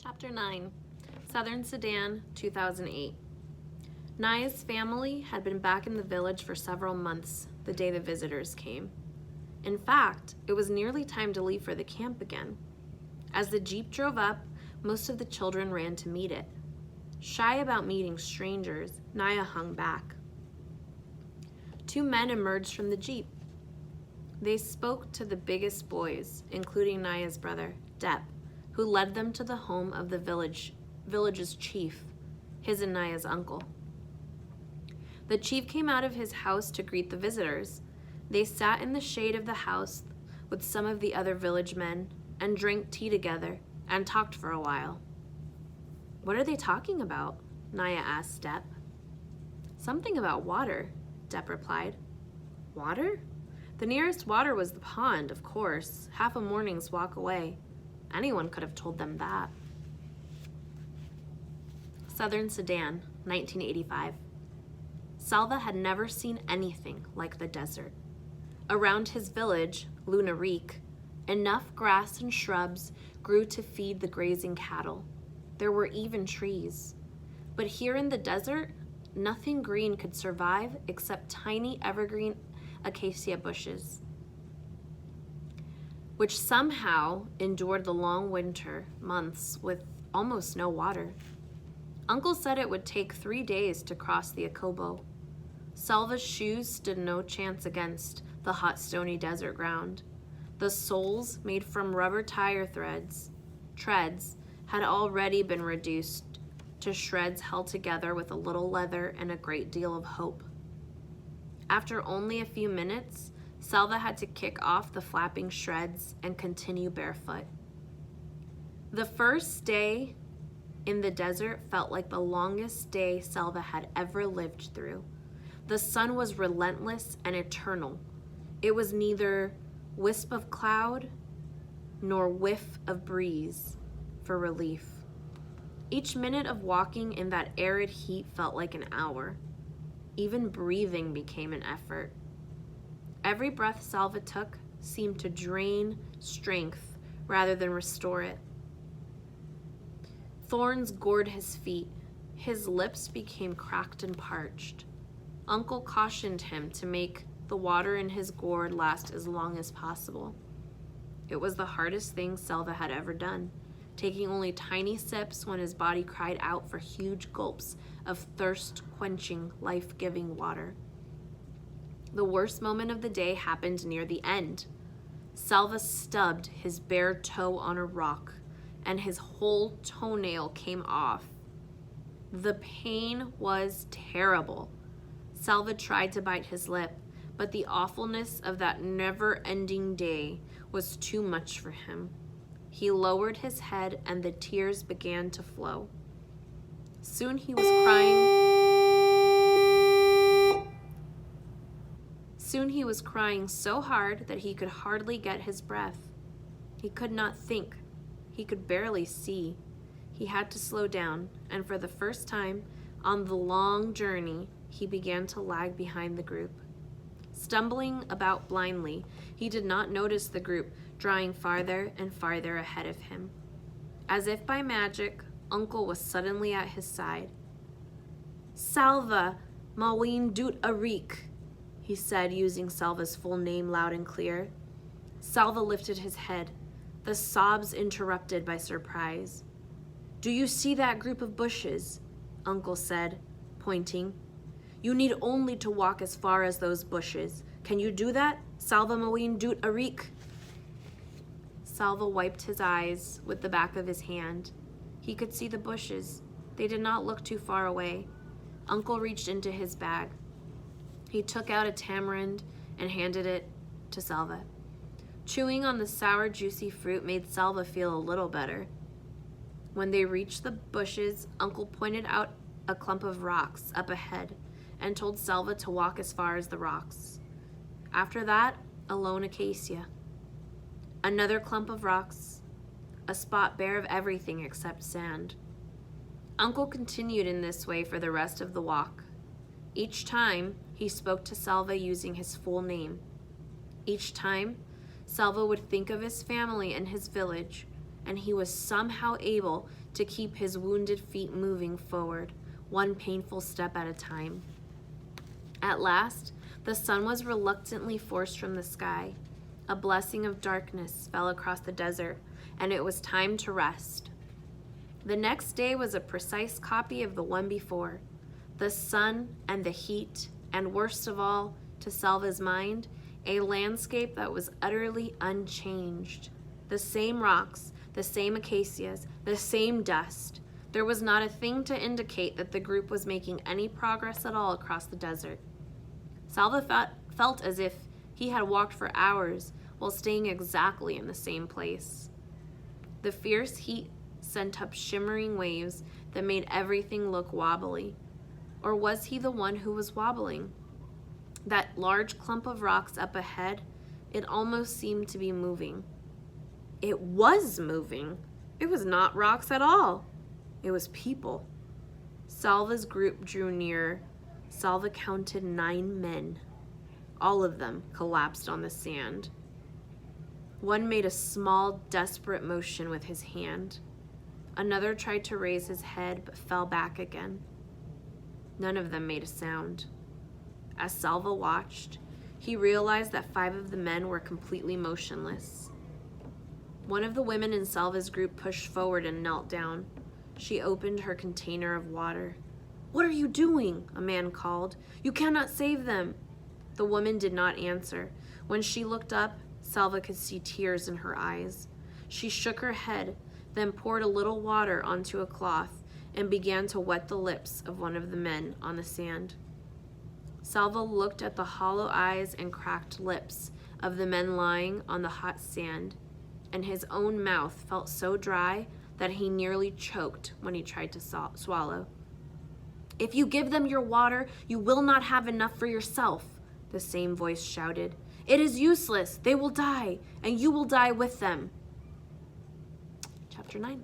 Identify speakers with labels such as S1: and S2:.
S1: Chapter 9, Southern Sudan, 2008. Naya's family had been back in the village for several months the day the visitors came. In fact, it was nearly time to leave for the camp again. As the jeep drove up, most of the children ran to meet it. Shy about meeting strangers, Naya hung back. Two men emerged from the jeep. They spoke to the biggest boys, including Naya's brother, Dep, who led them to the home of the village's chief, his and Naya's uncle. The chief came out of his house to greet the visitors. They sat in the shade of the house with some of the other village men and drank tea together and talked for a while. "What are they talking about?" Naya asked Dep. "Something about water," Dep replied. "Water? The nearest water was the pond, of course, half a morning's walk away. Anyone could have told them that." Southern Sudan, 1985. Salva had never seen anything like the desert. Around his village, Lunarik, enough grass and shrubs grew to feed the grazing cattle. There were even trees. But here in the desert, nothing green could survive except tiny evergreen acacia bushes, which somehow endured the long winter months with almost no water. Uncle said it would take 3 days to cross the Akobo. Salva's shoes stood no chance against the hot, stony desert ground. The soles, made from rubber tire treads, had already been reduced to shreds held together with a little leather and a great deal of hope. After only a few minutes, Salva had to kick off the flapping shreds and continue barefoot. The first day in the desert felt like the longest day Salva had ever lived through. The sun was relentless and eternal. It was neither wisp of cloud nor whiff of breeze for relief. Each minute of walking in that arid heat felt like an hour. Even breathing became an effort. Every breath Salva took seemed to drain strength rather than restore it. Thorns gored his feet. His lips became cracked and parched. Uncle cautioned him to make the water in his gourd last as long as possible. It was the hardest thing Salva had ever done, taking only tiny sips when his body cried out for huge gulps of thirst-quenching, life-giving water. The worst moment of the day happened near the end. Salva stubbed his bare toe on a rock, and his whole toenail came off. The pain was terrible. Salva tried to bite his lip, but the awfulness of that never-ending day was too much for him. He lowered his head and the tears began to flow. Soon he was crying so hard that he could hardly get his breath. He could not think. He could barely see. He had to slow down, and for the first time on the long journey, he began to lag behind the group. Stumbling about blindly, he did not notice the group drawing farther and farther ahead of him. As if by magic, Uncle was suddenly at his side. "Salva Mawin Dut Arik," he said, using Salva's full name loud and clear. Salva lifted his head, the sobs interrupted by surprise. "Do you see that group of bushes?" Uncle said, pointing. "You need only to walk as far as those bushes. Can you do that, Salva Mawin Dut Arik?" Salva wiped his eyes with the back of his hand. He could see the bushes. They did not look too far away. Uncle reached into his bag. He took out a tamarind and handed it to Salva. Chewing on the sour, juicy fruit made Salva feel a little better. When they reached the bushes, Uncle pointed out a clump of rocks up ahead and told Salva to walk as far as the rocks. After that, a lone acacia. Another clump of rocks, a spot bare of everything except sand. Uncle continued in this way for the rest of the walk. Each time, he spoke to Salva using his full name. Each time, Salva would think of his family and his village and he was somehow able to keep his wounded feet moving forward, one painful step at a time. At last, the sun was reluctantly forced from the sky. A blessing of darkness fell across the desert, and it was time to rest. The next day was a precise copy of the one before. The sun and the heat, and worst of all, to Salva's mind, a landscape that was utterly unchanged. The same rocks, the same acacias, the same dust. There was not a thing to indicate that the group was making any progress at all across the desert. Salva felt as if he had walked for hours while staying exactly in the same place. The fierce heat sent up shimmering waves that made everything look wobbly. Or was he the one who was wobbling? That large clump of rocks up ahead, it almost seemed to be moving. It was moving. It was not rocks at all. It was people. Salva's group drew nearer. Salva counted 9 men. All of them collapsed on the sand. One made a small, desperate motion with his hand. Another tried to raise his head but fell back again. None of them made a sound. As Salva watched, he realized that 5 of the men were completely motionless. One of the women in Salva's group pushed forward and knelt down. She opened her container of water. "What are you doing?" a man called. "You cannot save them." The woman did not answer. When she looked up, Salva could see tears in her eyes. She shook her head, then poured a little water onto a cloth and began to wet the lips of one of the men on the sand. Salva looked at the hollow eyes and cracked lips of the men lying on the hot sand, and his own mouth felt so dry that he nearly choked when he tried to swallow. "If you give them your water, you will not have enough for yourself," the same voice shouted. "It is useless. They will die, and you will die with them." Chapter 9.